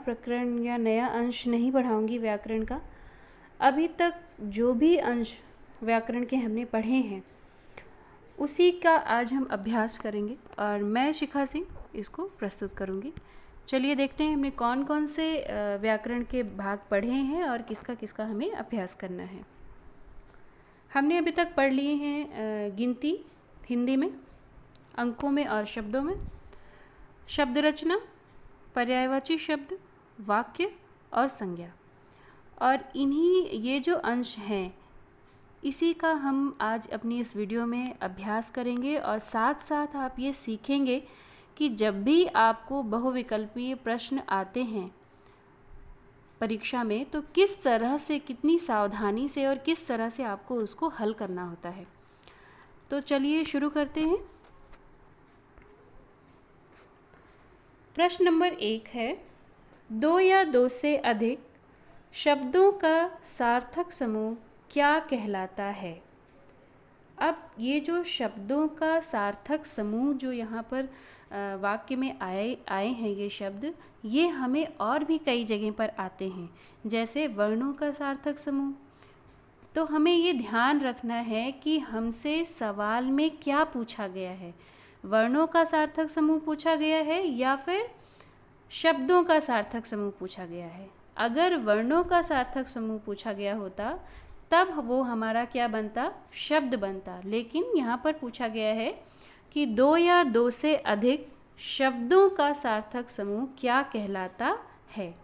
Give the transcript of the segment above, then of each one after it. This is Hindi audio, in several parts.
प्रकरण या नया अंश नहीं पढ़ाऊंगी व्याकरण का। अभी तक जो भी अंश व्याकरण के हमने पढ़े हैं उसी का आज हम अभ्यास करेंगे और मैं शिखा सिंह इसको प्रस्तुत करूंगी। चलिए देखते हैं हमने कौन कौन से व्याकरण के भाग पढ़े हैं और किसका किसका हमें अभ्यास करना है। हमने अभी तक पढ़ लिए हैं गिनती हिंदी में, अंकों में और शब्दों में, शब्द रचना, पर्यायवाची शब्द, वाक्य और संज्ञा। और इन्हीं ये जो अंश हैं इसी का हम आज अपनी इस वीडियो में अभ्यास करेंगे और साथ साथ आप ये सीखेंगे कि जब भी आपको बहुविकल्पीय प्रश्न आते हैं परीक्षा में तो किस तरह से, कितनी सावधानी से और किस तरह से आपको उसको हल करना होता है। तो चलिए शुरू करते हैं। प्रश्न नंबर 1 है, 2 या 2 से अधिक शब्दों का सार्थक समूह क्या कहलाता है। अब ये जो शब्दों का सार्थक समूह जो यहाँ पर वाक्य में आए हैं ये शब्द, ये हमें और भी कई जगह पर आते हैं, जैसे वर्णों का सार्थक समूह। तो हमें ये ध्यान रखना है कि हमसे सवाल में क्या पूछा गया है, वर्णों का सार्थक समूह पूछा गया है या फिर शब्दों का सार्थक समूह पूछा गया है। अगर वर्णों का सार्थक समूह पूछा गया होता तब वो हमारा क्या बनता, शब्द बनता। लेकिन यहाँ पर पूछा गया है कि 2 या 2 से अधिक शब्दों का सार्थक समूह क्या कहलाता है।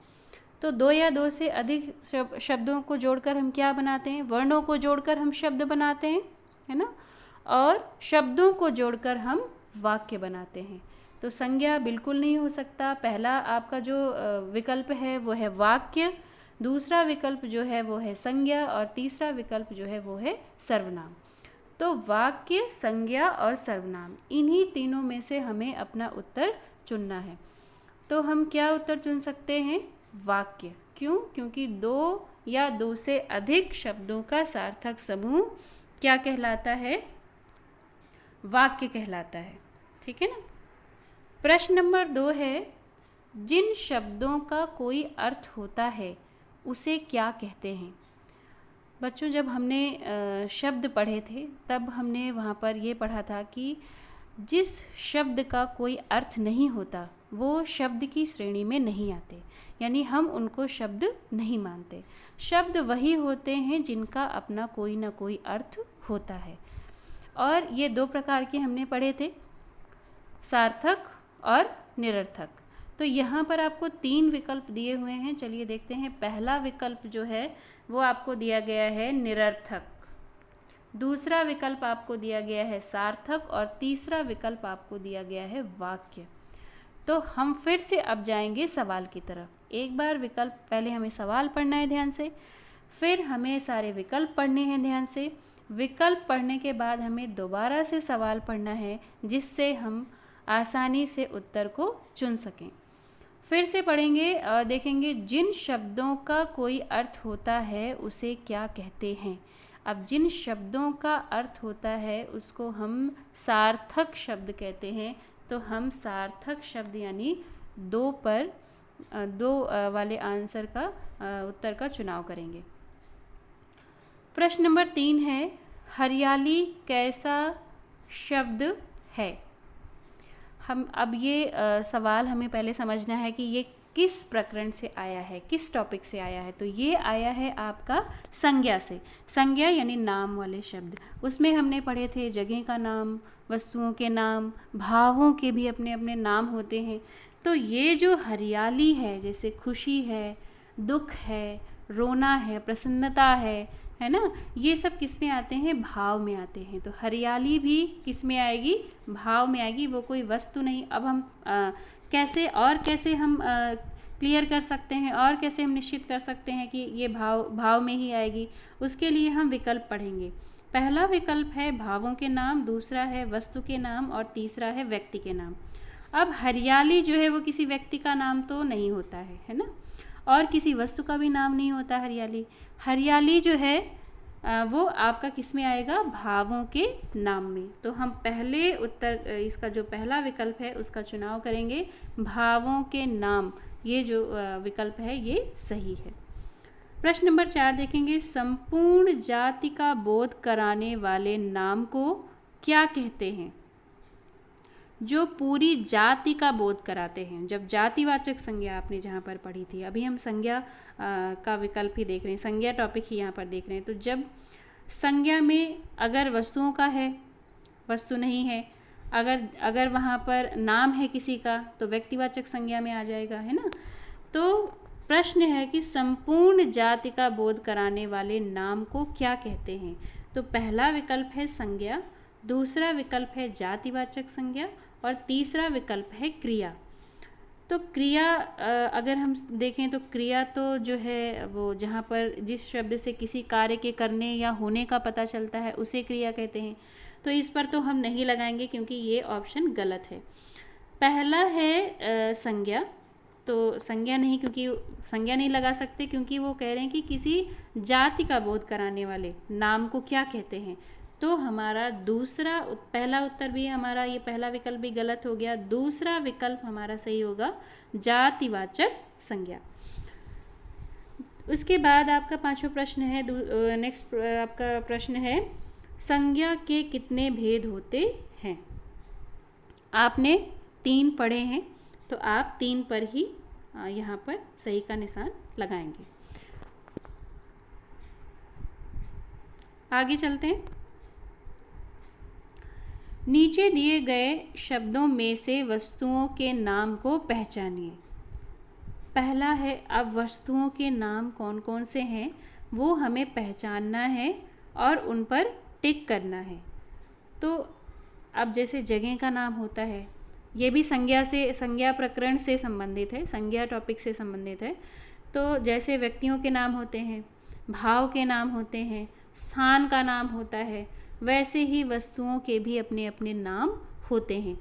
तो 2 या 2 से अधिक शब्दों को जोड़कर हम क्या बनाते हैं, वर्णों को जोड़कर हम शब्द बनाते हैं, है ना, और शब्दों को जोड़कर हम वाक्य बनाते हैं। तो संज्ञा बिल्कुल नहीं हो सकता। पहला आपका जो विकल्प है वो है वाक्य, दूसरा विकल्प जो है वो है संज्ञा और तीसरा विकल्प जो है वो है सर्वनाम। तो वाक्य, संज्ञा और सर्वनाम, इन्हीं तीनों में से हमें अपना उत्तर चुनना है। तो हम क्या उत्तर चुन सकते हैं, वाक्य। क्यों? क्योंकि 2 या 2 से अधिक शब्दों का सार्थक समूह क्या कहलाता है, वाक्य कहलाता है। ठीक है ना। प्रश्न नंबर 2 है, जिन शब्दों का कोई अर्थ होता है उसे क्या कहते हैं। बच्चों, जब हमने शब्द पढ़े थे तब हमने वहाँ पर ये पढ़ा था कि जिस शब्द का कोई अर्थ नहीं होता वो शब्द की श्रेणी में नहीं आते, यानी हम उनको शब्द नहीं मानते। शब्द वही होते हैं जिनका अपना कोई ना कोई अर्थ होता है। और ये 2 प्रकार के हमने पढ़े थे, सार्थक और निरर्थक। तो यहाँ पर आपको 3 विकल्प दिए हुए हैं। चलिए देखते हैं। पहला विकल्प जो है वो आपको दिया गया है निरर्थक, दूसरा विकल्प आपको दिया गया है सार्थक और तीसरा विकल्प आपको दिया गया है वाक्य। तो हम फिर से अब जाएंगे सवाल की तरफ। एक बार विकल्प, पहले हमें सवाल पढ़ना है ध्यान से, फिर हमें सारे विकल्प पढ़ने हैं ध्यान से। विकल्प पढ़ने के बाद हमें दोबारा से सवाल पढ़ना है जिससे हम आसानी से उत्तर को चुन सकें। फिर से पढ़ेंगे और देखेंगे जिन शब्दों का कोई अर्थ होता है उसे क्या कहते हैं। अब जिन शब्दों का अर्थ होता है उसको हम सार्थक शब्द कहते हैं। तो हम सार्थक शब्द यानी 2 वाले आंसर का उत्तर का चुनाव करेंगे। प्रश्न नंबर 3 है, हरियाली कैसा शब्द है। हम अब ये सवाल हमें पहले समझना है कि ये किस प्रकरण से आया है, किस टॉपिक से आया है। तो ये आया है आपका संज्ञा से। संज्ञा यानी नाम वाले शब्द। उसमें हमने पढ़े थे जगह का नाम, वस्तुओं के नाम, भावों के भी अपने अपने नाम होते हैं। तो ये जो हरियाली है, जैसे खुशी है, दुख है, रोना है, प्रसन्नता है ना, ये सब किस में आते हैं, भाव में आते हैं। तो हरियाली भी किस में आएगी, भाव में आएगी। वो कोई वस्तु नहीं। अब हम कैसे हम क्लियर कर सकते हैं और कैसे हम निश्चित कर सकते हैं कि ये भाव में ही आएगी। उसके लिए हम विकल्प पढ़ेंगे। पहला विकल्प है भावों के नाम, दूसरा है वस्तु के नाम और तीसरा है व्यक्ति के नाम। अब हरियाली जो है वो किसी व्यक्ति का नाम तो नहीं होता है ना, और किसी वस्तु का भी नाम नहीं होता। हरियाली जो है वो आपका किस में आएगा, भावों के नाम में। तो हम पहले उत्तर, इसका जो पहला विकल्प है उसका चुनाव करेंगे, भावों के नाम ये जो विकल्प है ये सही है। प्रश्न नंबर 4 देखेंगे, संपूर्ण जाति का बोध कराने वाले नाम को क्या कहते हैं? जो पूरी जाति का बोध कराते हैं। जब जातिवाचक संज्ञा आपने जहाँ पर पढ़ी थी, अभी हम संज्ञा का विकल्प ही देख रहे हैं, संज्ञा टॉपिक ही यहाँ पर देख रहे हैं। तो जब संज्ञा में अगर वस्तुओं का है, वस्तु नहीं है, अगर वहाँ पर नाम है किसी का, तो व्यक्तिवाचक संज्ञा में आ जाएगा, है ना। तो प्रश्न है कि संपूर्ण जाति का बोध कराने वाले नाम को क्या कहते हैं? तो पहला विकल्प है संज्ञा, दूसरा विकल्प है जातिवाचक संज्ञा और तीसरा विकल्प है क्रिया। तो क्रिया अगर हम देखें तो क्रिया तो जो है वो जहाँ पर जिस शब्द से किसी कार्य के करने या होने का पता चलता है उसे क्रिया कहते हैं। तो इस पर तो हम नहीं लगाएंगे क्योंकि ये ऑप्शन गलत है। पहला है संज्ञा, तो संज्ञा नहीं, क्योंकि संज्ञा नहीं लगा सकते क्योंकि वो कह रहे हैं कि किसी जाति का बोध कराने वाले नाम को क्या कहते हैं। तो हमारा पहला उत्तर भी हमारा, ये पहला विकल्प भी गलत हो गया। दूसरा विकल्प हमारा सही होगा, जातिवाचक संज्ञा। उसके बाद आपका पांचवा प्रश्न है, नेक्स्ट आपका प्रश्न है, संज्ञा के कितने भेद होते हैं? आपने 3 पढ़े हैं, तो आप 3 पर ही यहाँ पर सही का निशान लगाएंगे। आगे चलते हैं। नीचे दिए गए शब्दों में से वस्तुओं के नाम को पहचानिए। पहला है, अब वस्तुओं के नाम कौन कौन से हैं वो हमें पहचानना है और उन पर टिक करना है। तो अब जैसे जगह का नाम होता है, ये भी संज्ञा प्रकरण से संबंधित है, संज्ञा टॉपिक से संबंधित है। तो जैसे व्यक्तियों के नाम होते हैं, भाव के नाम होते हैं, स्थान का नाम होता है, वैसे ही वस्तुओं के भी अपने अपने नाम होते हैं।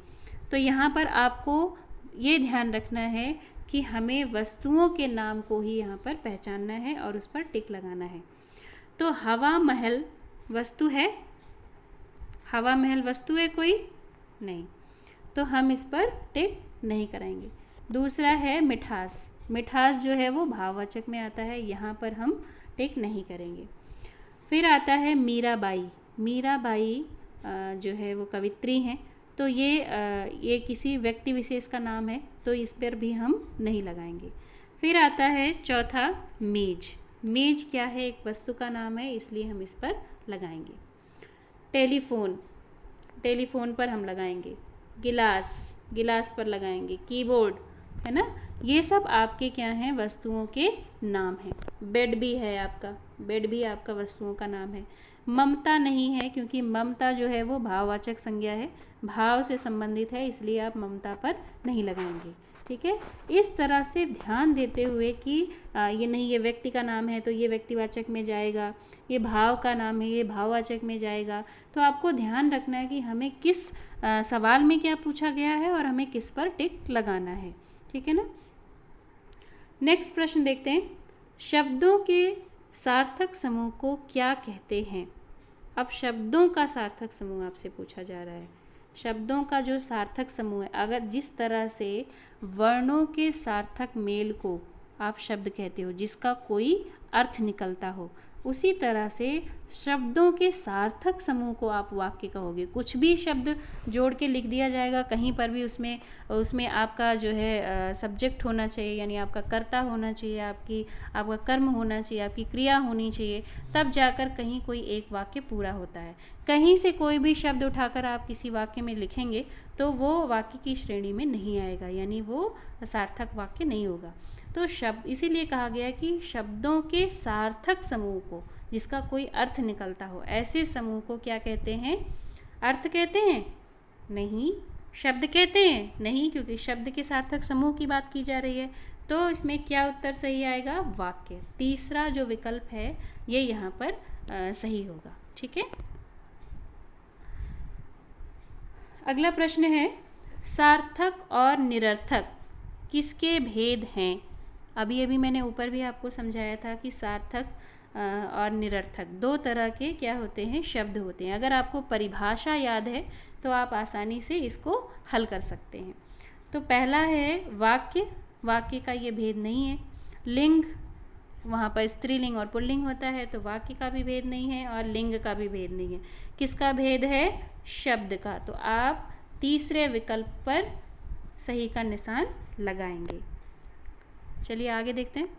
तो यहाँ पर आपको ये ध्यान रखना है कि हमें वस्तुओं के नाम को ही यहाँ पर पहचानना है और उस पर टिक लगाना है। तो हवा महल वस्तु है? हवा महल वस्तु है कोई? नहीं, तो हम इस पर टिक नहीं कराएंगे। दूसरा है मिठास। मिठास जो है वो भाववाचक में आता है, यहाँ पर हम टिक नहीं करेंगे। फिर आता है मीराबाई। मीराबाई जो है वो कवित्री हैं, तो ये किसी व्यक्ति विशेष का नाम है, तो इस पर भी हम नहीं लगाएंगे। फिर आता है चौथा मेज। मेज क्या है? एक वस्तु का नाम है, इसलिए हम इस पर लगाएंगे। टेलीफोन, टेलीफोन पर हम लगाएंगे। गिलास, गिलास पर लगाएंगे। कीबोर्ड, है ना, ये सब आपके क्या हैं? वस्तुओं के नाम हैं। बेड भी है आपका, बेड भी आपका वस्तुओं का नाम है। ममता नहीं है क्योंकि ममता जो है वो भाववाचक संज्ञा है, भाव से संबंधित है, इसलिए आप ममता पर नहीं लगाएंगे। ठीक है, इस तरह से ध्यान देते हुए कि ये नहीं, ये व्यक्ति का नाम है तो ये व्यक्तिवाचक में जाएगा, ये भाव का नाम है ये भाववाचक में जाएगा। तो आपको ध्यान रखना है कि हमें किस सवाल में क्या पूछा गया है और हमें किस पर टिक लगाना है। ठीक है ना। नेक्स्ट प्रश्न देखते हैं, शब्दों के सार्थक समूह को क्या कहते हैं? अब शब्दों का सार्थक समूह आपसे पूछा जा रहा है। शब्दों का जो सार्थक समूह है, अगर जिस तरह से वर्णों के सार्थक मेल को आप शब्द कहते हो जिसका कोई अर्थ निकलता हो, उसी तरह से शब्दों के सार्थक समूह को आप वाक्य कहोगे। कुछ भी शब्द जोड़ के लिख दिया जाएगा, कहीं पर भी उसमें आपका जो है सब्जेक्ट होना चाहिए, यानी आपका कर्ता होना चाहिए, आपका कर्म होना चाहिए, आपकी क्रिया होनी चाहिए, तब जाकर कहीं कोई एक वाक्य पूरा होता है। कहीं से कोई भी शब्द उठाकर आप किसी वाक्य में लिखेंगे तो वो वाक्य की श्रेणी में नहीं आएगा, यानी वो सार्थक वाक्य नहीं होगा। तो शब्द इसीलिए कहा गया कि शब्दों के सार्थक समूह को, जिसका कोई अर्थ निकलता हो, ऐसे समूह को क्या कहते हैं? अर्थ कहते हैं? नहीं। शब्द कहते हैं? नहीं, क्योंकि शब्द के सार्थक समूह की बात की जा रही है। तो इसमें क्या उत्तर सही आएगा? वाक्य। तीसरा जो विकल्प है ये यहाँ पर सही होगा। ठीक है। अगला प्रश्न है, सार्थक और निरर्थक किसके भेद हैं? अभी मैंने ऊपर भी आपको समझाया था कि सार्थक और निरर्थक दो तरह के क्या होते हैं? शब्द होते हैं। अगर आपको परिभाषा याद है तो आप आसानी से इसको हल कर सकते हैं। तो पहला है वाक्य वाक्य का ये भेद नहीं है। लिंग, वहाँ पर स्त्रीलिंग और पुल्लिंग होता है, तो वाक्य का भी भेद नहीं है और लिंग का भी भेद नहीं है। किसका भेद है? शब्द का। तो आप तीसरे विकल्प पर सही का निशान लगाएंगे। चलिए आगे देखते हैं।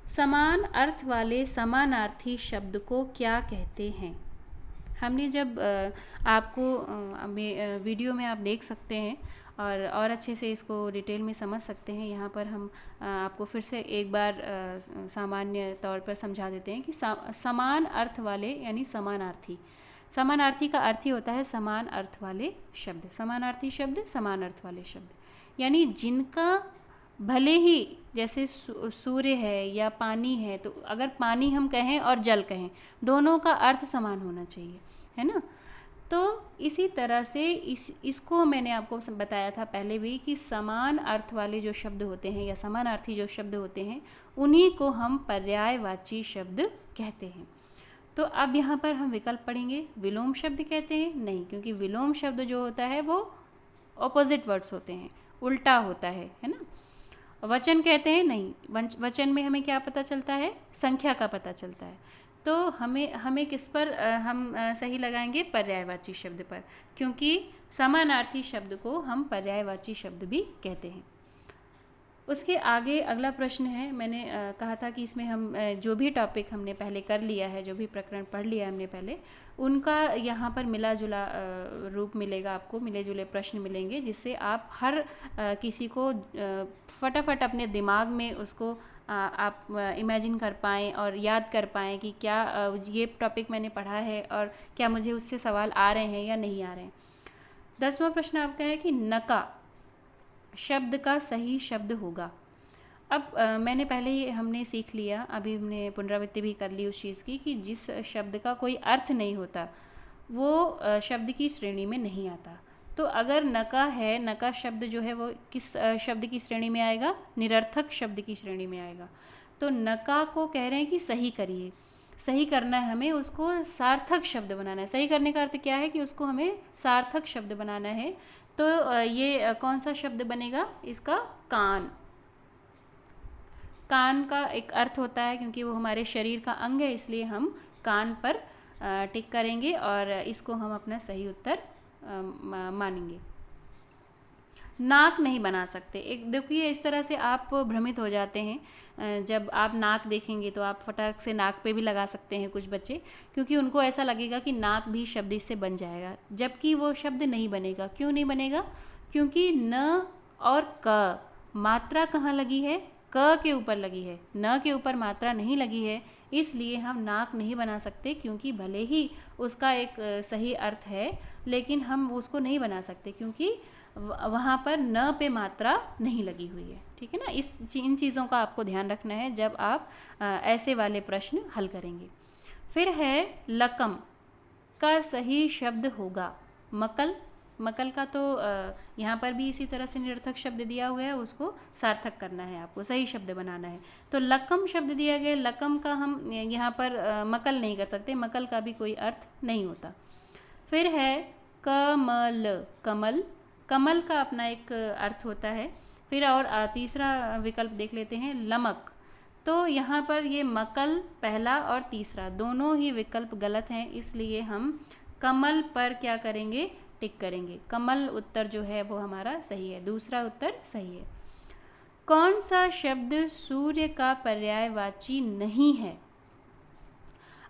समान अर्थ वाले समानार्थी शब्द को क्या कहते हैं? हमने जब आपको वीडियो में आप देख सकते हैं और अच्छे से इसको डिटेल में समझ सकते हैं। यहाँ पर हम आपको फिर से एक बार सामान्य तौर पर समझा देते हैं कि समान अर्थ वाले यानी समानार्थी। समानार्थी का अर्थ ही होता है समान अर्थ वाले शब्द। समानार्थी शब्द, समान अर्थ वाले शब्द, यानी जिनका भले ही जैसे सूर्य है या पानी है, तो अगर पानी हम कहें और जल कहें, दोनों का अर्थ समान होना चाहिए, है ना। तो इसी तरह से इसको मैंने आपको बताया था पहले भी कि समान अर्थ वाले जो शब्द होते हैं या समानार्थी जो शब्द होते हैं, उन्हीं को हम पर्यायवाची शब्द कहते हैं। तो अब यहाँ पर हम विकल्प पढ़ेंगे। विलोम शब्द कहते हैं? नहीं, क्योंकि विलोम शब्द जो होता है वो ऑपोजिट वर्ड्स होते हैं, उल्टा होता है ना। वचन कहते हैं? नहीं, वचन में हमें क्या पता चलता है? संख्या का पता चलता है। तो हमें किस पर हम सही लगाएंगे? पर्यायवाची शब्द पर, क्योंकि समानार्थी शब्द को हम पर्यायवाची शब्द भी कहते हैं। उसके आगे अगला प्रश्न है। मैंने कहा था कि इसमें हम जो भी टॉपिक हमने पहले कर लिया है, जो भी प्रकरण पढ़ लिया हमने पहले, उनका यहाँ पर मिला जुला रूप मिलेगा आपको, मिले जुले प्रश्न मिलेंगे, जिससे आप हर किसी को फटाफट अपने दिमाग में उसको आप इमेजिन कर पाएँ और याद कर पाएँ कि क्या ये टॉपिक मैंने पढ़ा है और क्या मुझे उससे सवाल आ रहे हैं या नहीं आ रहे हैं। 10वां प्रश्न आपका है कि नका शब्द का सही शब्द होगा। अब मैंने पहले ही हमने सीख लिया, अभी हमने पुनरावृत्ति भी कर ली उस चीज़ की, कि जिस शब्द का कोई अर्थ नहीं होता वो शब्द की श्रेणी में नहीं आता। तो अगर नका है, नका शब्द जो है वो किस शब्द की श्रेणी में आएगा? निरर्थक शब्द की श्रेणी में आएगा। तो नका को कह रहे हैं कि सही करिए, सही करना है हमें, उसको सार्थक शब्द बनाना है। सही करने का अर्थ क्या है? कि उसको हमें सार्थक शब्द बनाना है। तो ये कौन सा शब्द बनेगा? इसका कान। कान का एक अर्थ होता है, क्योंकि वो हमारे शरीर का अंग है, इसलिए हम कान पर टिक करेंगे और इसको हम अपना सही उत्तर मानेंगे। नाक नहीं बना सकते। एक देखिए, इस तरह से आप भ्रमित हो जाते हैं। जब आप नाक देखेंगे तो आप फटाक से नाक पे भी लगा सकते हैं कुछ बच्चे, क्योंकि उनको ऐसा लगेगा कि नाक भी शब्द इससे बन जाएगा, जबकि वो शब्द नहीं बनेगा। क्यों नहीं बनेगा? क्योंकि न और क मात्रा कहाँ लगी है? क के ऊपर लगी है, न के ऊपर मात्रा नहीं लगी है, इसलिए हम नाक नहीं बना सकते। क्योंकि भले ही उसका एक सही अर्थ है, लेकिन हम उसको नहीं बना सकते क्योंकि वहाँ पर न पे मात्रा नहीं लगी हुई है। ठीक है ना। इन चीज़ों का आपको ध्यान रखना है जब आप ऐसे वाले प्रश्न हल करेंगे। फिर है लकम का सही शब्द होगा मकल। मकल का तो यहाँ पर भी इसी तरह से निरर्थक शब्द दिया हुआ है, उसको सार्थक करना है, आपको सही शब्द बनाना है। तो लकम शब्द दिया गया, लकम का हम यहाँ पर मकल नहीं कर सकते, मकल का भी कोई अर्थ नहीं होता। फिर है कमल। कमल, कमल का अपना एक अर्थ होता है। फिर और तीसरा विकल्प देख लेते हैं, लमक। तो यहाँ पर ये मकल पहला और तीसरा दोनों ही विकल्प गलत हैं, इसलिए हम कमल पर क्या करेंगे? टिक करेंगे। कमल उत्तर जो है वो हमारा सही है, दूसरा उत्तर सही है। कौन सा शब्द सूर्य का पर्यायवाची नहीं है?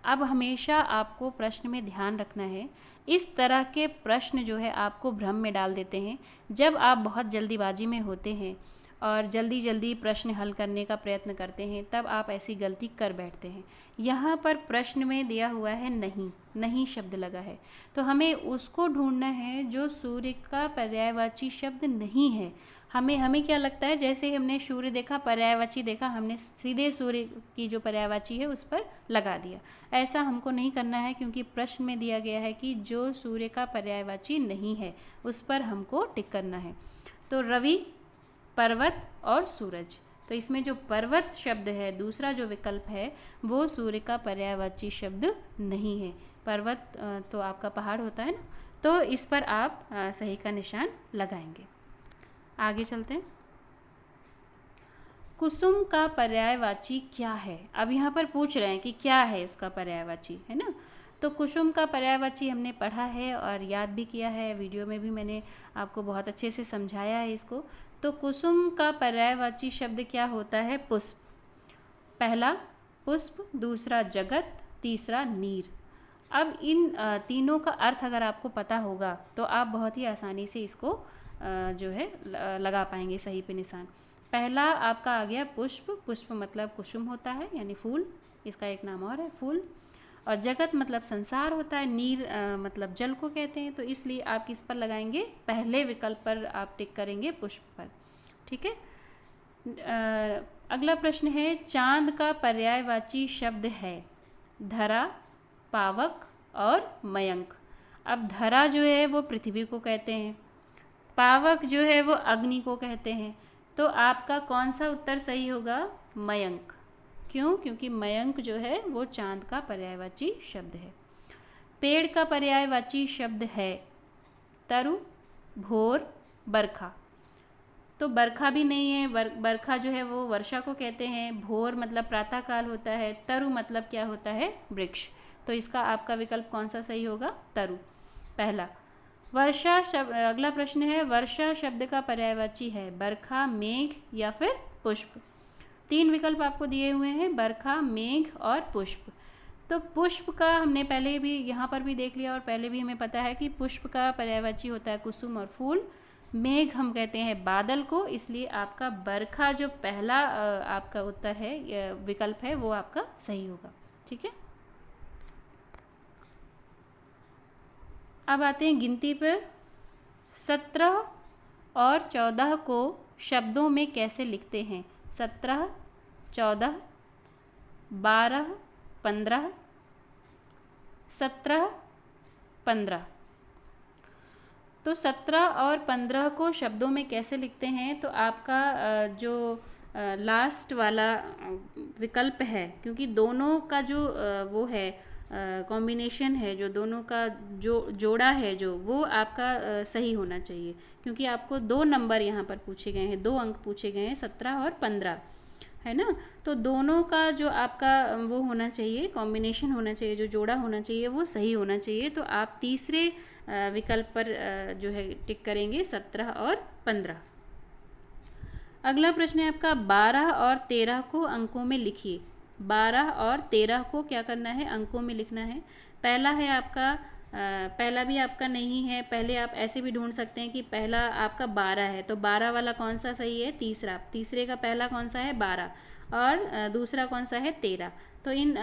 अब हमेशा आपको प्रश्न में ध्यान रखना है, इस तरह के प्रश्न जो है आपको भ्रम में डाल देते हैं। जब आप बहुत जल्दीबाजी में होते हैं और जल्दी जल्दी प्रश्न हल करने का प्रयत्न करते हैं, तब आप ऐसी गलती कर बैठते हैं। यहाँ पर प्रश्न में दिया हुआ है नहीं, नहीं शब्द लगा है, तो हमें उसको ढूंढना है जो सूर्य का पर्यायवाची शब्द नहीं है। हमें क्या लगता है, जैसे ही हमने सूर्य देखा, पर्यायवाची देखा, हमने सीधे सूर्य की जो पर्यायवाची है उस पर लगा दिया। ऐसा हमको नहीं करना है, क्योंकि प्रश्न में दिया गया है कि जो सूर्य का पर्यायवाची नहीं है उस पर हमको टिक करना है। तो रवि, पर्वत और सूरज। तो इसमें जो पर्वत शब्द है, दूसरा जो विकल्प है, वो सूर्य का पर्यायवाची शब्द नहीं है। पर्वत तो आपका पहाड़ होता है ना, तो इस पर आप सही का निशान लगाएंगे। आगे चलते हैं। कुसुम का पर्यायवाची क्या है? अब यहाँ पर पूछ रहे हैं कि क्या है उसका पर्यायवाची, है ना। तो कुसुम का पर्यायवाची हमने पढ़ा है और याद भी किया है, वीडियो में भी मैंने आपको बहुत अच्छे से समझाया है इसको। तो कुसुम का पर्यायवाची शब्द क्या होता है? पुष्प। पहला पुष्प, दूसरा जगत, तीसरा नीर। अब इन तीनों का अर्थ अगर आपको पता होगा तो आप बहुत ही आसानी से इसको जो है लगा पाएंगे सही पे निशान। पहला आपका आ गया पुष्प। पुष्प मतलब कुसुम होता है, यानी फूल, इसका एक नाम और है फूल। और जगत मतलब संसार होता है, नीर मतलब जल को कहते हैं। तो इसलिए आप किस पर लगाएंगे? पहले विकल्प पर आप टिक करेंगे, पुष्प पर। ठीक है। अगला प्रश्न है, चांद का पर्यायवाची शब्द है धरा, पावक और मयंक। अब धरा जो है वो पृथ्वी को कहते हैं, पावक जो है वो अग्नि को कहते हैं। तो आपका कौन सा उत्तर सही होगा? मयंक। क्यों? क्योंकि मयंक जो है वो चांद का पर्यायवाची शब्द है। पेड़ का पर्यायवाची शब्द है तरु, भोर, बरखा। तो बरखा भी नहीं है, बरखा जो है वो वर्षा को कहते हैं। भोर मतलब प्रातःकाल होता है। तरु मतलब क्या होता है? वृक्ष। तो इसका आपका विकल्प कौन सा सही होगा? तरु, पहला। वर्षा शब्द, अगला प्रश्न है, वर्षा शब्द का पर्यायवाची है बरखा, मेघ या फिर पुष्प। तीन विकल्प आपको दिए हुए हैं, बरखा, मेघ और पुष्प। तो पुष्प का हमने पहले भी यहाँ पर भी देख लिया और पहले भी हमें पता है कि पुष्प का पर्यायवाची होता है कुसुम और फूल। मेघ हम कहते हैं बादल को, इसलिए आपका बरखा जो पहला आपका उत्तर है, विकल्प है, वो आपका सही होगा। ठीक है। अब आते हैं गिनती पर। 17 और 14 को शब्दों में कैसे लिखते हैं? 17, 14, 12, 15, 17, 15। तो 17 और 15 को शब्दों में कैसे लिखते हैं? तो आपका जो लास्ट वाला विकल्प है, क्योंकि दोनों का जो वो है कॉम्बिनेशन है, जो दोनों का जो जोड़ा है, जो वो आपका सही होना चाहिए, क्योंकि आपको 2 नंबर यहाँ पर पूछे गए हैं, 2 अंक पूछे गए हैं, 17 और 15, है ना। तो दोनों का जो आपका वो होना चाहिए, कॉम्बिनेशन होना चाहिए, जो जोड़ा होना चाहिए वो सही होना चाहिए। तो आप तीसरे विकल्प पर जो है टिक करेंगे, 17 और 15। अगला प्रश्न है आपका, 12 और 13 को अंकों में लिखिए। 12 और 13 को क्या करना है? अंकों में लिखना है। पहला है आपका पहला भी आपका नहीं है, पहले आप ऐसे भी ढूंढ सकते हैं कि पहला आपका 12 है, तो 12 वाला कौन सा सही है? तीसरा। तीसरे का पहला कौन सा है? 12। और दूसरा कौन सा है? 13। तो इन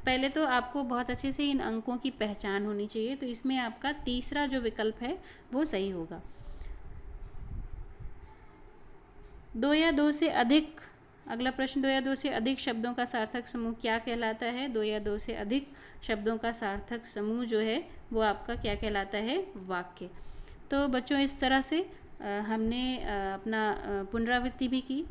पहले तो आपको बहुत अच्छे से इन अंकों की पहचान होनी चाहिए, तो इसमें आपका तीसरा जो विकल्प है वो सही होगा। 2 या 2 से अधिक, अगला प्रश्न, 2 या 2 से अधिक शब्दों का सार्थक समूह क्या कहलाता है? 2 या 2 से अधिक शब्दों का सार्थक समूह जो है वो आपका क्या कहलाता है? वाक्य। तो बच्चों, इस तरह से हमने अपना पुनरावृत्ति भी की,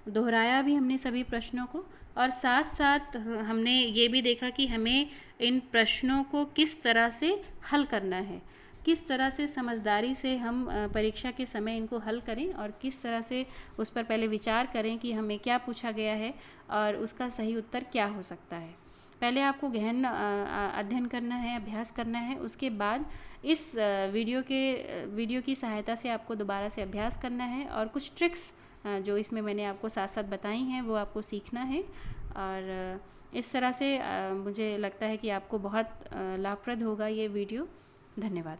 दोहराया भी हमने सभी प्रश्नों को, और साथ साथ हमने ये भी देखा कि हमें इन प्रश्नों को किस तरह से हल करना है, किस तरह से समझदारी से हम परीक्षा के समय इनको हल करें, और किस तरह से उस पर पहले विचार करें कि हमें क्या पूछा गया है और उसका सही उत्तर क्या हो सकता है। पहले आपको गहन अध्ययन करना है, अभ्यास करना है, उसके बाद इस वीडियो की सहायता से आपको दोबारा से अभ्यास करना है, और कुछ ट्रिक्स जो इसमें मैंने आपको साथ साथ बताई हैं वो आपको सीखना है। और इस तरह से मुझे लगता है कि आपको बहुत लाभप्रद होगा ये वीडियो। धन्यवाद।